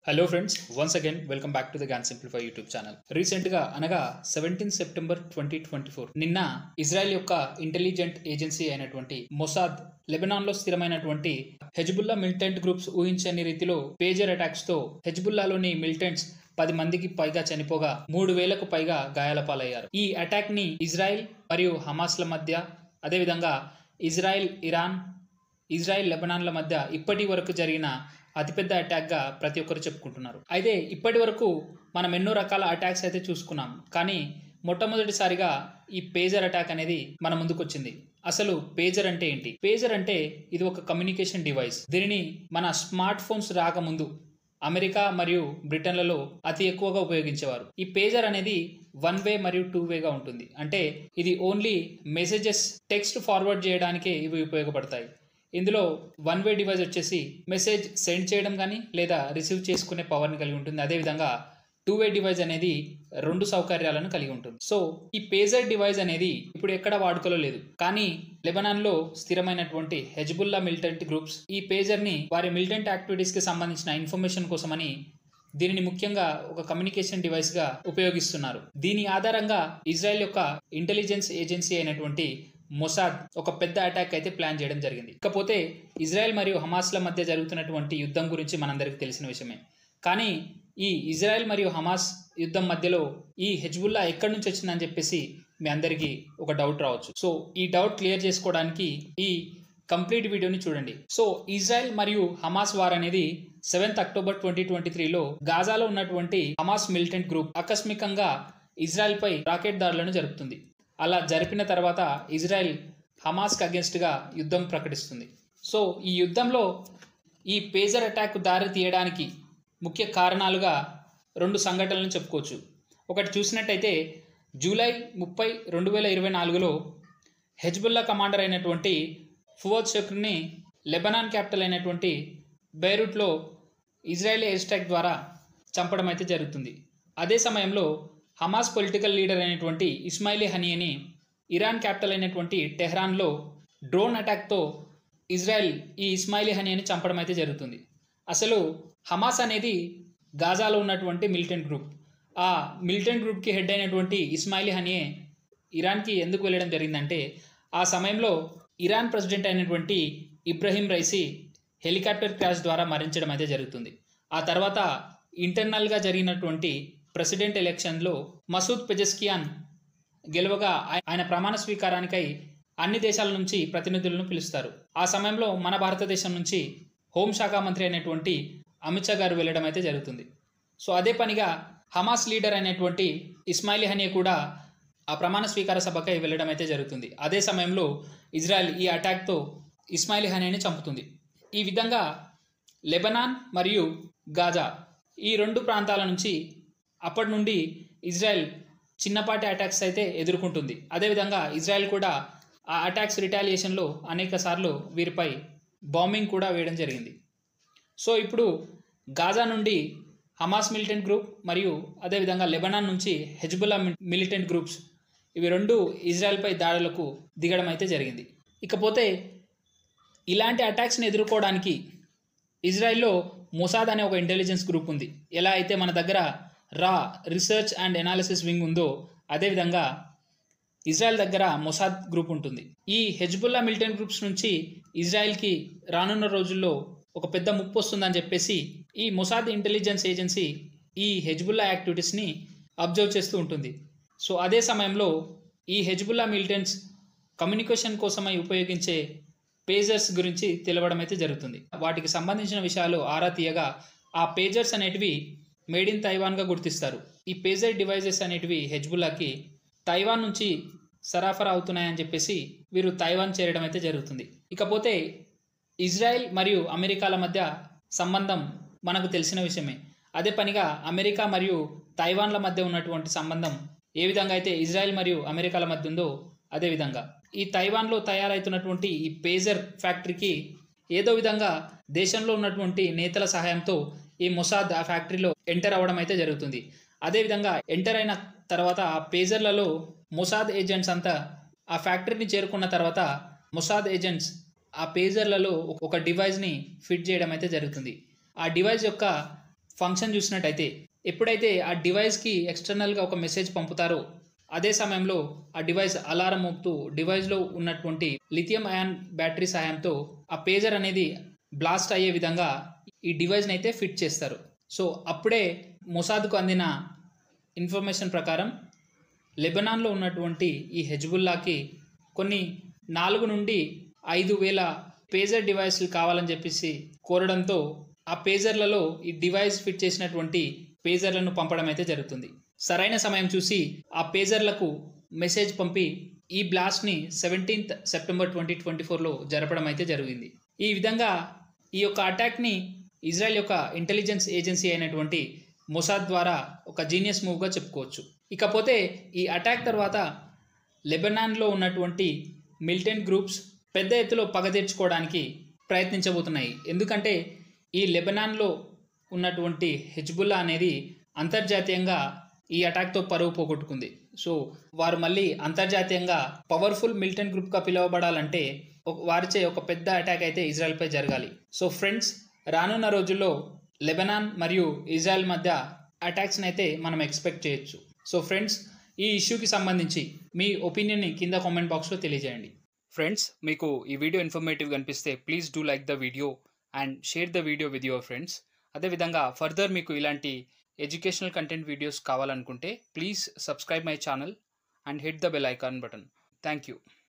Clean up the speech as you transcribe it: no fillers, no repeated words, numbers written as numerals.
Hello friends, once again welcome back to the Gyan simplify YouTube channel. Recent గా అనగా 17 September 2024 నిన్న Israel యొక్క intelligent agency అయినటువంటి Mossad Lebanon లో స్థిరమైనటువంటి హెజ్బుల్లా మిలిటెంట్ గ్రూప్స్ ఊహించని రీతిలో పేజర్ అటాక్స్ తో హెజ్బుల్లాలోని మిలిటెంట్స్ 10 మందికి పైగా చనిపోగా 3,000కు పైగా గాయాల పాలయ్యారు. ఈ అటాక్ ని ఇజ్రాయెల్ మరియు హమాస్ల మధ్య, అదేవిధంగా ఇజ్రాయెల్ లెబనాన్ల మధ్య ఇప్పటి వరకు జరిగిన అతిపెద్ద అటాక్ గా ప్రతి ఒక్కరు చెప్పుకుంటున్నారు. అయితే ఇప్పటి వరకు మనం ఎన్నో రకాల అటాక్స్ అయితే చూసుకున్నాం, కానీ మొట్టమొదటిసారిగా ఈ పేజర్ అటాక్ అనేది మన ముందుకు వచ్చింది. అసలు పేజర్ అంటే ఏంటి? పేజర్ అంటే ఇది ఒక కమ్యూనికేషన్ డివైస్. దీనిని మన స్మార్ట్ ఫోన్స్ రాకముందు అమెరికా మరియు బ్రిటన్లలో అతి ఎక్కువగా ఉపయోగించేవారు. ఈ పేజర్ అనేది 1 వే మరియు 2 వేగా ఉంటుంది. అంటే ఇది ఓన్లీ మెసేజెస్, టెక్స్ట్ ఫార్వర్డ్ చేయడానికే ఇవి ఉపయోగపడతాయి. ఇందులో 1 వే డివైస్ వచ్చేసి మెసేజ్ సెండ్ చేయడం కానీ లేదా రిసీవ్ చేసుకునే పవర్ని కలిగి ఉంటుంది. అదేవిధంగా 2 వే డివైస్ అనేది 2 సౌకర్యాలను కలిగి ఉంటుంది. సో ఈ పేజర్ డివైస్ అనేది ఇప్పుడు ఎక్కడ వాడుకలో లేదు, కానీ లెబనాన్లో స్థిరమైనటువంటి హెజ్బుల్లా మిలిటెంట్ గ్రూప్స్ ఈ పేజర్ని వారి మిలిటెంట్ యాక్టివిటీస్కి సంబంధించిన ఇన్ఫర్మేషన్ కోసమని దీనిని ముఖ్యంగా ఒక కమ్యూనికేషన్ డివైస్గా ఉపయోగిస్తున్నారు. దీని ఆధారంగా ఇజ్రాయెల్ యొక్క ఇంటెలిజెన్స్ ఏజెన్సీ అయినటువంటి మొసాద్ ఒక పెద్ద అటాక్ అయితే ప్లాన్ చేయడం జరిగింది. ఇకపోతే ఇజ్రాయెల్ మరియు హమాస్ల మధ్య జరుగుతున్నటువంటి యుద్ధం గురించి మనందరికీ తెలిసిన విషయమే. కానీ ఈ ఇజ్రాయెల్ మరియు హమాస్ యుద్ధం మధ్యలో ఈ హెజ్బుల్లా ఎక్కడి నుంచి వచ్చిందని చెప్పేసి మీ అందరికీ ఒక డౌట్ రావచ్చు. సో ఈ డౌట్ క్లియర్ చేసుకోవడానికి ఈ కంప్లీట్ వీడియోని చూడండి. సో ఇజ్రాయెల్ మరియు హమాస్ వార్ అనేది 7th అక్టోబర్ 2023లో గాజాలో ఉన్నటువంటి హమాస్ మిలిటెంట్ గ్రూప్ ఆకస్మికంగా ఇజ్రాయెల్ పై రాకెట్ దాడులను జరుపుతుంది. అలా జరిపిన తర్వాత ఇజ్రాయెల్ హమాస్కి అగెన్స్ట్గా యుద్ధం ప్రకటిస్తుంది. సో ఈ యుద్ధంలో ఈ పేజర్ అటాక్ దారి తీయడానికి ముఖ్య కారణాలుగా 2 సంఘటనలను చెప్పుకోవచ్చు. ఒకటి చూసినట్టయితే జూలై 30, 2024లో హెజ్బుల్లా కమాండర్ అయినటువంటి ఫువాద్ షుక్ర్ని లెబనాన్ క్యాపిటల్ అయినటువంటి బెయిరూట్లో ఇజ్రాయెలీ ఎయిర్ స్ట్రైక్ ద్వారా చంపడం అయితే జరుగుతుంది. అదే సమయంలో హమాస్ పొలిటికల్ లీడర్ అయినటువంటి ఇస్మాయిలీ హనియని ఇరాన్ క్యాపిటల్ అయినటువంటి టెహ్రాన్లో డ్రోన్ అటాక్తో ఇజ్రాయెల్ ఈ ఇస్మాయిలీ హనియని చంపడం అయితే జరుగుతుంది. అసలు హమాస్ అనేది గాజాలో ఉన్నటువంటి మిలిటెంట్ గ్రూప్. ఆ మిలిటెంట్ గ్రూప్కి హెడ్ అయినటువంటి ఇస్మాయిలీ హనియే ఇరాన్కి ఎందుకు వెళ్ళడం జరిగిందంటే, ఆ సమయంలో ఇరాన్ ప్రెసిడెంట్ అయినటువంటి ఇబ్రహీం రైసీ హెలికాప్టర్ క్రాష్ ద్వారా మరణించడం అయితే జరుగుతుంది. ఆ తర్వాత ఇంటర్నల్గా జరిగినటువంటి ప్రెసిడెంట్ ఎలక్షన్లో మసూద్ పెజెస్కియాన్ గెలవగా ఆయన ప్రమాణ స్వీకారానికై అన్ని దేశాల నుంచి ప్రతినిధులను పిలుస్తారు. ఆ సమయంలో మన భారతదేశం నుంచి హోంశాఖ మంత్రి అయినటువంటి అమిత్ షా గారు వెళ్ళడం అయితే జరుగుతుంది. సో అదే పనిగా హమాస్ లీడర్ అయినటువంటి ఇస్మాయిలీ హనియే కూడా ఆ ప్రమాణ స్వీకార సభకై వెళ్ళడం అయితే జరుగుతుంది. అదే సమయంలో ఇజ్రాయెల్ ఈ అటాక్తో ఇస్మాయిలీ హనియని చంపుతుంది. ఈ విధంగా లెబనాన్ మరియు గాజా ఈ 2 ప్రాంతాల నుంచి అప్పటి నుండి ఇజ్రాయెల్ చిన్నపాటి అటాక్స్ అయితే ఎదుర్కొంటుంది. అదేవిధంగా ఇజ్రాయెల్ కూడా ఆ అటాక్స్ రిటాలియేషన్లో అనేక సార్లు వీరిపై బాంబింగ్ కూడా వేయడం జరిగింది. సో ఇప్పుడు గాజా నుండి హమాస్ మిలిటెంట్ గ్రూప్ మరియు అదేవిధంగా లెబనాన్ నుంచి హెజ్బుల్లా మిలిటెంట్ గ్రూప్స్ ఇవి 2 ఇజ్రాయెల్పై దాడులకు దిగడం అయితే జరిగింది. ఇకపోతే ఇలాంటి అటాక్స్ని ఎదుర్కోవడానికి ఇజ్రాయెల్లో మొసాద్ అనే ఒక ఇంటెలిజెన్స్ గ్రూప్ ఉంది. ఎలా అయితే మన దగ్గర రీసెర్చ్ అండ్ ఎనాలిసిస్ వింగ్ ఉందో, అదేవిధంగా ఇజ్రాయెల్ దగ్గర మొసాద్ గ్రూప్ ఉంటుంది. ఈ హెజ్బుల్లా మిలిటెంట్ గ్రూప్స్ నుంచి ఇజ్రాయెల్కి రానున్న రోజుల్లో ఒక పెద్ద ముప్పు వస్తుందని చెప్పేసి ఈ మొసాద్ ఇంటెలిజెన్స్ ఏజెన్సీ ఈ హెజ్బుల్లా యాక్టివిటీస్ని అబ్జర్వ్ చేస్తూ ఉంటుంది. సో అదే సమయంలో ఈ హెజ్బుల్లా మిలిటెంట్స్ కమ్యూనికేషన్ కోసమై ఉపయోగించే పేజర్స్ గురించి తెలవడం అయితే జరుగుతుంది. వాటికి సంబంధించిన విషయాలు ఆరా తీయగా ఆ పేజర్స్ అనేటివి మేడ్ ఇన్ తైవాన్గా గుర్తిస్తారు. ఈ పేజర్ డివైజెస్ అనేటివి హెజ్బుల్లాకి తైవాన్ నుంచి సరఫరా అవుతున్నాయని చెప్పేసి వీరు తైవాన్ చేరడం అయితే జరుగుతుంది. ఇకపోతే ఇజ్రాయెల్ మరియు అమెరికాల మధ్య సంబంధం మనకు తెలిసిన విషయమే. అదే పనిగా అమెరికా మరియు తైవాన్ల మధ్య ఉన్నటువంటి సంబంధం ఏ విధంగా అయితే ఇజ్రాయెల్ మరియు అమెరికాల మధ్య ఉందో, అదేవిధంగా ఈ తైవాన్లో తయారవుతున్నటువంటి ఈ పేజర్ ఫ్యాక్టరీకి ఏదో విధంగా దేశంలో ఉన్నటువంటి నేతల సహాయంతో ఈ మొసాద్ ఆ ఫ్యాక్టరీలో ఎంటర్ అవ్వడం అయితే జరుగుతుంది. అదేవిధంగా ఎంటర్ అయిన తర్వాత ఆ పేజర్లలో మొసాద్ ఏజెంట్స్ అంతా ఆ ఫ్యాక్టరీని చేరుకున్న తర్వాత మొసాద్ ఏజెంట్స్ ఆ పేజర్లలో ఒక డివైస్ని ఫిట్ చేయడం అయితే జరుగుతుంది. ఆ డివైస్ యొక్క ఫంక్షన్ చూసినట్టయితే ఎప్పుడైతే ఆ డివైస్కి ఎక్స్టర్నల్గా ఒక మెసేజ్ పంపుతారో అదే సమయంలో ఆ డివైస్ అలారం మోపుతూ డివైస్లో ఉన్నటువంటి లిథియం అయాన్ బ్యాటరీ సహాయంతో ఆ పేజర్ అనేది బ్లాస్ట్ అయ్యే విధంగా ఈ డివైస్ని అయితే ఫిట్ చేస్తారు. సో అప్పుడే మొసాద్కు అందిన ఇన్ఫర్మేషన్ ప్రకారం లెబనాన్లో ఉన్నటువంటి ఈ హెజ్బుల్లాకి కొన్ని 4 నుండి 5,000 పేజర్ డివైస్లు కావాలని చెప్పేసి కోరడంతో ఆ పేజర్లలో ఈ డివైస్ ఫిట్ చేసినటువంటి పేజర్లను పంపడం అయితే జరుగుతుంది. సరైన సమయం చూసి ఆ పేజర్లకు మెసేజ్ పంపి ఈ బ్లాస్ట్ని 17th సెప్టెంబర్ 2024లో జరపడం అయితే జరిగింది. ఈ విధంగా ఈ యొక్క అటాక్ని ఇజ్రాయెల్ యొక్క ఇంటెలిజెన్స్ ఏజెన్సీ అయినటువంటి మొసాద్ ద్వారా ఒక జీనియస్ మూవ్గా చెప్పుకోవచ్చు. ఇకపోతే ఈ అటాక్ తర్వాత లెబనాన్లో ఉన్నటువంటి మిలిటెంట్ గ్రూప్స్ పెద్ద ఎత్తులో పగ తీర్చుకోవడానికి ప్రయత్నించబోతున్నాయి. ఎందుకంటే ఈ లెబనాన్లో ఉన్నటువంటి హెజ్బుల్లా అనేది అంతర్జాతీయంగా ఈ అటాక్తో పరువు పోగొట్టుకుంది. సో వారు మళ్ళీ అంతర్జాతీయంగా పవర్ఫుల్ మిలిటెంట్ గ్రూప్గా పిలువబడాలంటే వారిచే ఒక పెద్ద అటాక్ అయితే ఇజ్రాయెల్పై జరగాలి. సో ఫ్రెండ్స్, రానున్న రోజుల్లో లెబనాన్ మరియు ఇజ్రాయెల్ మధ్య అటాక్స్ని అయితే మనం ఎక్స్పెక్ట్ చేయొచ్చు. సో ఫ్రెండ్స్, ఈ ఇష్యూకి సంబంధించి మీ ఒపీనియన్ని కింద కామెంట్ బాక్స్లో తెలియజేయండి. ఫ్రెండ్స్, మీకు ఈ వీడియో ఇన్ఫర్మేటివ్గా అనిపిస్తే please do like the video and share the video with your friends. అదేవిధంగా ఫర్దర్ మీకు ఇలాంటి ఎడ్యుకేషనల్ కంటెంట్ వీడియోస్ కావాలనుకుంటే please subscribe my channel and hit the bell icon button. Thank you.